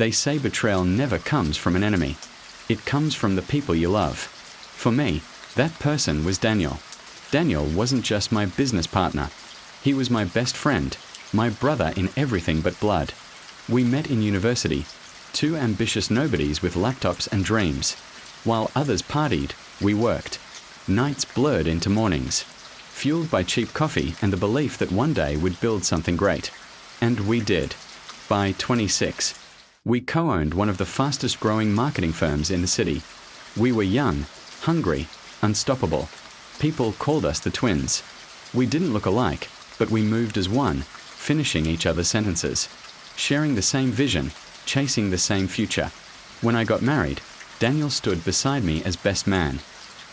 They say betrayal never comes from an enemy. It comes from the people you love. For me, that person was Daniel. Daniel wasn't just my business partner. He was my best friend, my brother in everything but blood. We met in university, two ambitious nobodies with laptops and dreams. While others partied, we worked. Nights blurred into mornings, fueled by cheap coffee and the belief that one day we'd build something great. And we did. By 26, we co-owned one of the fastest growing marketing firms in the city. We were young, hungry, unstoppable. People called us the twins. We didn't look alike, but we moved as one, finishing each other's sentences, sharing the same vision, chasing the same future. When I got married, Daniel stood beside me as best man.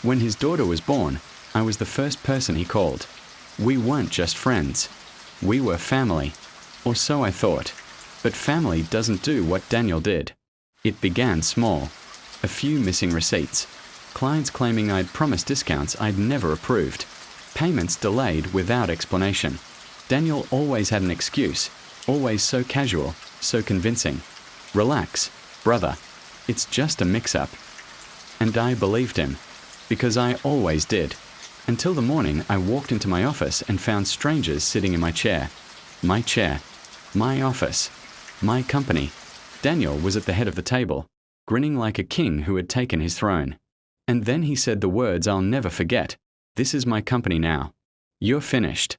When his daughter was born, I was the first person he called. We weren't just friends. We were family. Or so I thought. But family doesn't do what Daniel did. It began small. A few missing receipts. Clients claiming I'd promised discounts I'd never approved. Payments delayed without explanation. Daniel always had an excuse, always so casual, so convincing. Relax, brother. It's just a mix-up. And I believed him, because I always did. Until the morning I walked into my office and found strangers sitting in my chair. My chair. My office. My company. Daniel was at the head of the table, grinning like a king who had taken his throne. And then he said the words I'll never forget. This is my company now. You're finished.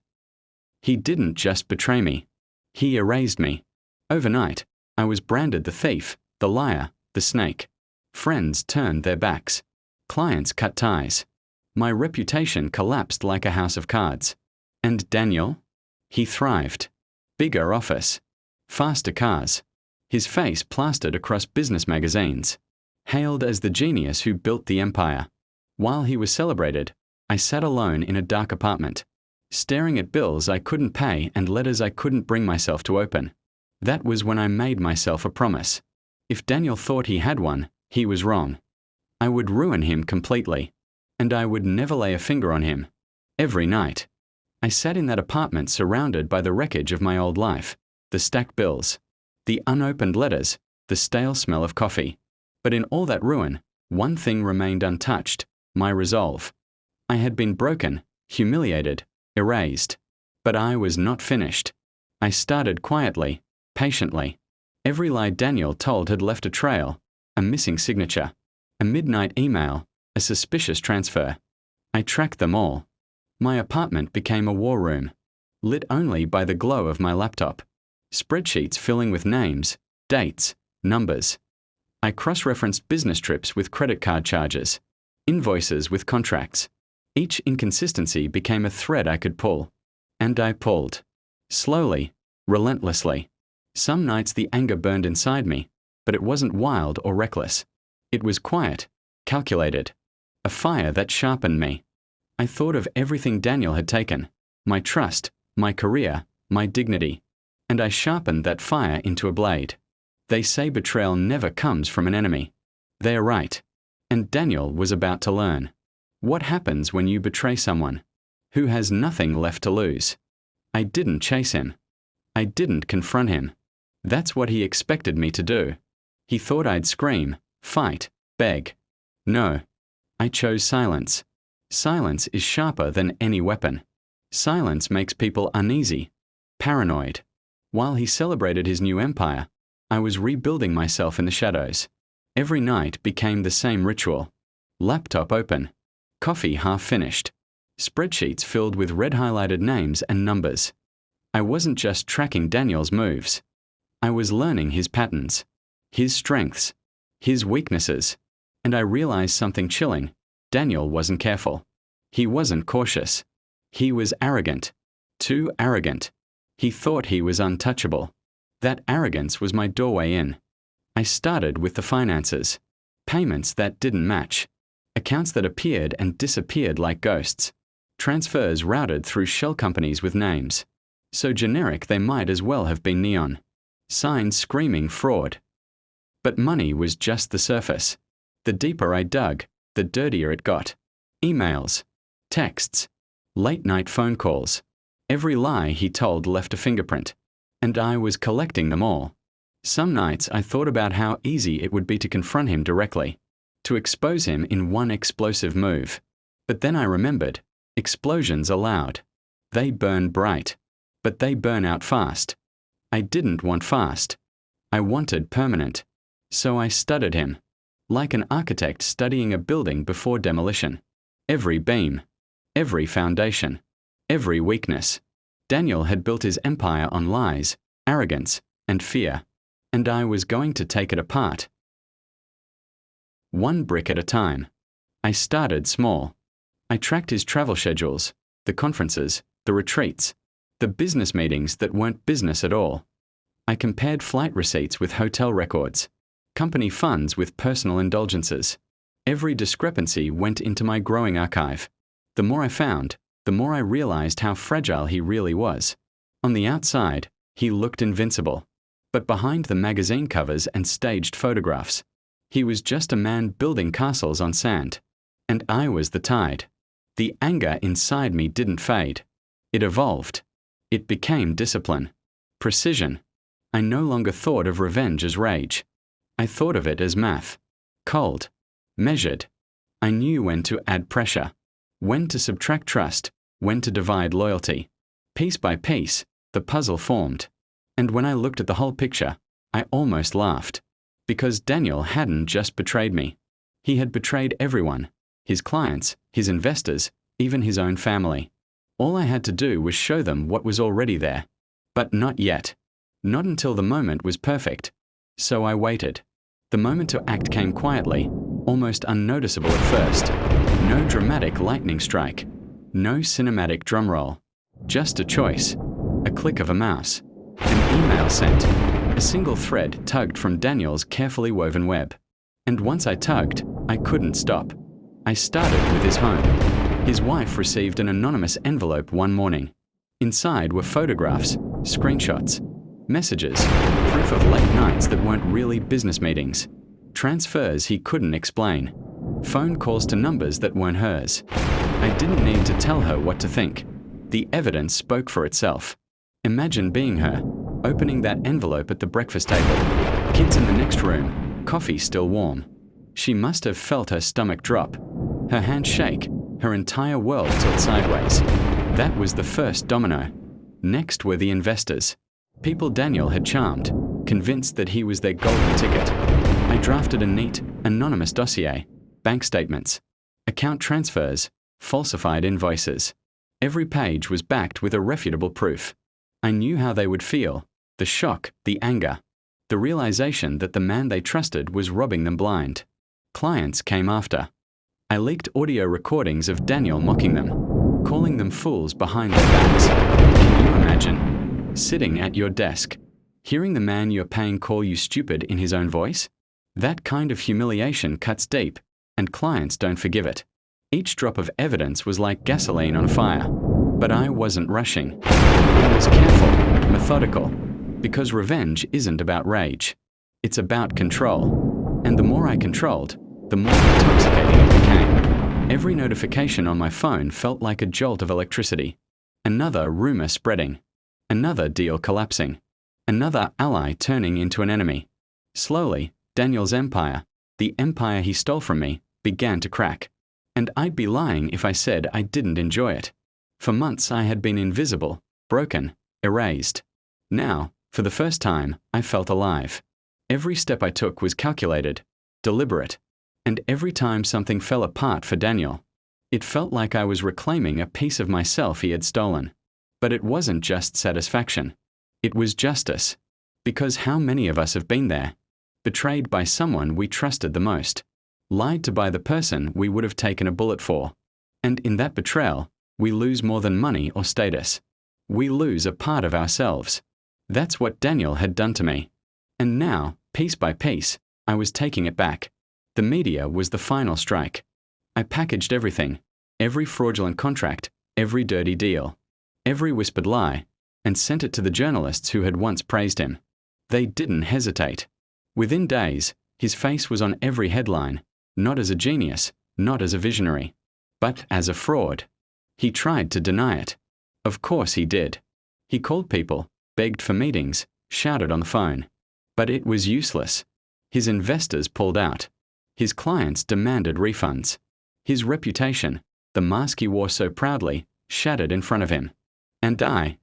He didn't just betray me. He erased me. Overnight, I was branded the thief, the liar, the snake. Friends turned their backs. Clients cut ties. My reputation collapsed like a house of cards. And Daniel? He thrived. Bigger office. Faster cars. His face plastered across business magazines. Hailed as the genius who built the empire. While he was celebrated, I sat alone in a dark apartment, staring at bills I couldn't pay and letters I couldn't bring myself to open. That was when I made myself a promise. If Daniel thought he had one, he was wrong. I would ruin him completely. And I would never lay a finger on him. Every night. I sat in that apartment surrounded by the wreckage of my old life, the stacked bills, the unopened letters, the stale smell of coffee. But in all that ruin, one thing remained untouched, my resolve. I had been broken, humiliated, erased. But I was not finished. I started quietly, patiently. Every lie Daniel told had left a trail, a missing signature, a midnight email, a suspicious transfer. I tracked them all. My apartment became a war room, lit only by the glow of my laptop. Spreadsheets filling with names, dates, numbers. I cross-referenced business trips with credit card charges, invoices with contracts. Each inconsistency became a thread I could pull. And I pulled. Slowly, relentlessly. Some nights the anger burned inside me, but it wasn't wild or reckless. It was quiet, calculated. A fire that sharpened me. I thought of everything Daniel had taken, my trust, my career, my dignity, and I sharpened that fire into a blade. They say betrayal never comes from an enemy. They are right. And Daniel was about to learn. What happens when you betray someone who has nothing left to lose? I didn't chase him. I didn't confront him. That's what he expected me to do. He thought I'd scream, fight, beg. No. I chose silence. Silence is sharper than any weapon. Silence makes people uneasy, paranoid. While he celebrated his new empire, I was rebuilding myself in the shadows. Every night became the same ritual. Laptop open. Coffee half finished. Spreadsheets filled with red highlighted names and numbers. I wasn't just tracking Daniel's moves. I was learning his patterns, his strengths, his weaknesses. And I realized something chilling. Daniel wasn't careful. He wasn't cautious. He was arrogant. Too arrogant. He thought he was untouchable. That arrogance was my doorway in. I started with the finances. Payments that didn't match. Accounts that appeared and disappeared like ghosts. Transfers routed through shell companies with names. So generic they might as well have been neon. Signs screaming fraud. But money was just the surface. The deeper I dug, the dirtier it got. Emails, texts, late-night phone calls. Every lie he told left a fingerprint, and I was collecting them all. Some nights I thought about how easy it would be to confront him directly, to expose him in one explosive move. But then I remembered, explosions are loud. They burn bright, but they burn out fast. I didn't want fast. I wanted permanent. So I studied him, like an architect studying a building before demolition. Every beam, every foundation, every weakness. Daniel had built his empire on lies, arrogance, and fear, and I was going to take it apart. One brick at a time. I started small. I tracked his travel schedules, the conferences, the retreats, the business meetings that weren't business at all. I compared flight receipts with hotel records, company funds with personal indulgences. Every discrepancy went into my growing archive. The more I found, the more I realized how fragile he really was. On the outside, he looked invincible. But behind the magazine covers and staged photographs, he was just a man building castles on sand. And I was the tide. The anger inside me didn't fade. It evolved. It became discipline, precision. I no longer thought of revenge as rage. I thought of it as math. Cold. Measured. I knew when to add pressure, when to subtract trust, when to divide loyalty. Piece by piece, the puzzle formed. And when I looked at the whole picture, I almost laughed. Because Daniel hadn't just betrayed me. He had betrayed everyone. His clients, his investors, even his own family. All I had to do was show them what was already there. But not yet. Not until the moment was perfect. So I waited. The moment to act came quietly, almost unnoticeable at first. No dramatic lightning strike. No cinematic drum roll. Just a choice. A click of a mouse. An email sent. A single thread tugged from Daniel's carefully woven web. And once I tugged, I couldn't stop. I started with his home. His wife received an anonymous envelope one morning. Inside were photographs, screenshots, messages, proof of late nights that weren't really business meetings, transfers he couldn't explain, phone calls to numbers that weren't hers. I didn't need to tell her what to think. The evidence spoke for itself. Imagine being her, opening that envelope at the breakfast table, kids in the next room, coffee still warm. She must have felt her stomach drop, her hand shake, her entire world tilt sideways. That was the first domino. Next were the investors. People Daniel had charmed, convinced that he was their golden ticket. I drafted a neat, anonymous dossier, bank statements, account transfers, falsified invoices. Every page was backed with irrefutable proof. I knew how they would feel, the shock, the anger, the realization that the man they trusted was robbing them blind. Clients came after. I leaked audio recordings of Daniel mocking them, calling them fools behind their backs. Can you imagine? Sitting at your desk, hearing the man you're paying call you stupid in his own voice? That kind of humiliation cuts deep, and clients don't forgive it. Each drop of evidence was like gasoline on a fire. But I wasn't rushing. I was careful, methodical, because revenge isn't about rage. It's about control. And the more I controlled, the more intoxicating it became. Every notification on my phone felt like a jolt of electricity. Another rumor spreading. Another deal collapsing. Another ally turning into an enemy. Slowly, Daniel's empire, the empire he stole from me, began to crack. And I'd be lying if I said I didn't enjoy it. For months I had been invisible, broken, erased. Now, for the first time, I felt alive. Every step I took was calculated, deliberate. And every time something fell apart for Daniel, it felt like I was reclaiming a piece of myself he had stolen. But it wasn't just satisfaction. It was justice. Because how many of us have been there? Betrayed by someone we trusted the most. Lied to by the person we would have taken a bullet for. And in that betrayal, we lose more than money or status. We lose a part of ourselves. That's what Daniel had done to me. And now, piece by piece, I was taking it back. The media was the final strike. I packaged everything, every fraudulent contract, every dirty deal, every whispered lie, and sent it to the journalists who had once praised him. They didn't hesitate. Within days, his face was on every headline, not as a genius, not as a visionary, but as a fraud. He tried to deny it. Of course he did. He called people, begged for meetings, shouted on the phone. But it was useless. His investors pulled out. His clients demanded refunds. His reputation, the mask he wore so proudly, shattered in front of him. And I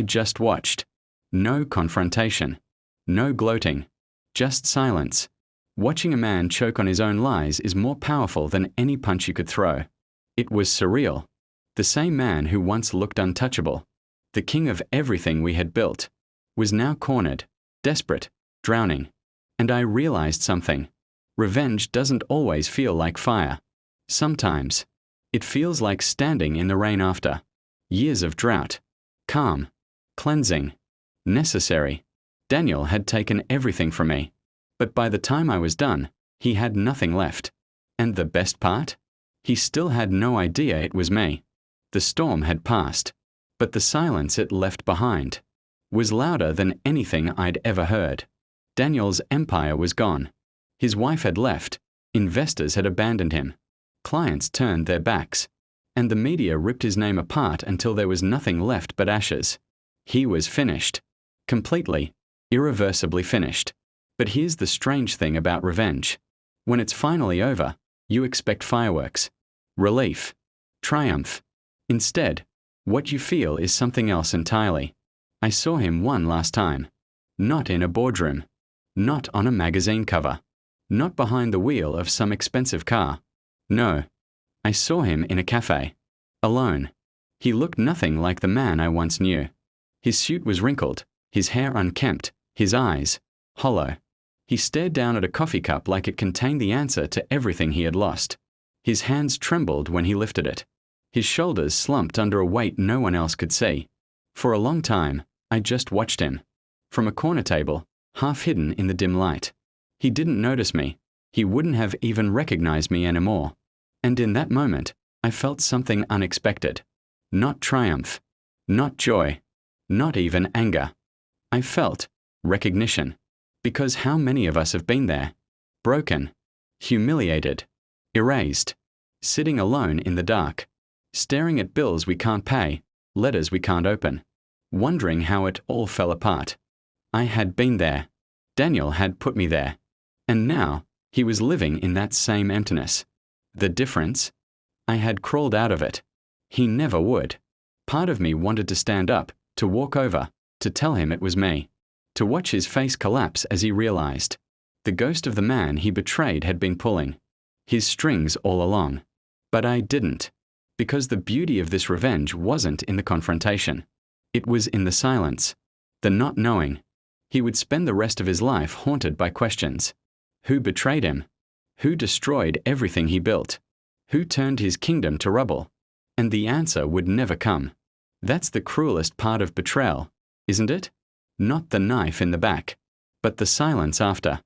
just watched. No confrontation. No gloating. Just silence. Watching a man choke on his own lies is more powerful than any punch you could throw. It was surreal. The same man who once looked untouchable, the king of everything we had built, was now cornered, desperate, drowning. And I realized something. Revenge doesn't always feel like fire. Sometimes, it feels like standing in the rain after years of drought. Calm, cleansing, necessary. Daniel had taken everything from me. But by the time I was done, he had nothing left. And the best part? He still had no idea it was me. The storm had passed, but the silence it left behind was louder than anything I'd ever heard. Daniel's empire was gone. His wife had left. Investors had abandoned him. Clients turned their backs. And the media ripped his name apart until there was nothing left but ashes. He was finished. Completely, irreversibly finished. But here's the strange thing about revenge. When it's finally over, you expect fireworks, relief, triumph. Instead, what you feel is something else entirely. I saw him one last time. Not in a boardroom. Not on a magazine cover. Not behind the wheel of some expensive car. No. I saw him in a cafe. Alone. He looked nothing like the man I once knew. His suit was wrinkled, his hair unkempt, his eyes hollow. He stared down at a coffee cup like it contained the answer to everything he had lost. His hands trembled when he lifted it. His shoulders slumped under a weight no one else could see. For a long time, I just watched him. From a corner table, half hidden in the dim light. He didn't notice me. He wouldn't have even recognized me anymore. And in that moment, I felt something unexpected. Not triumph. Not joy. Not even anger. I felt recognition. Because how many of us have been there? Broken. Humiliated. Erased. Sitting alone in the dark. Staring at bills we can't pay, letters we can't open. Wondering how it all fell apart. I had been there. Daniel had put me there. And now, he was living in that same emptiness. The difference? I had crawled out of it. He never would. Part of me wanted to stand up, to walk over, to tell him it was me. To watch his face collapse as he realized. The ghost of the man he betrayed had been pulling. His strings all along. But I didn't. Because the beauty of this revenge wasn't in the confrontation. It was in the silence. The not knowing. He would spend the rest of his life haunted by questions. Who betrayed him? Who destroyed everything he built? Who turned his kingdom to rubble? And the answer would never come. That's the cruelest part of betrayal, isn't it? Not the knife in the back, but the silence after.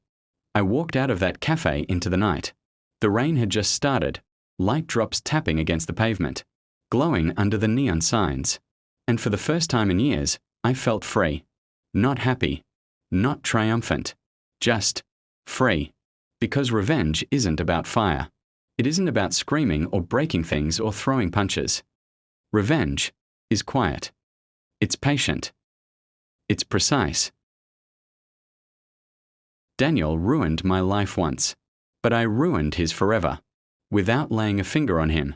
I walked out of that cafe into the night. The rain had just started, light drops tapping against the pavement, glowing under the neon signs. And for the first time in years, I felt free. Not happy. Not triumphant. Just free. Because revenge isn't about fire. It isn't about screaming or breaking things or throwing punches. Revenge is quiet. It's patient. It's precise. Daniel ruined my life once, but I ruined his forever, without laying a finger on him.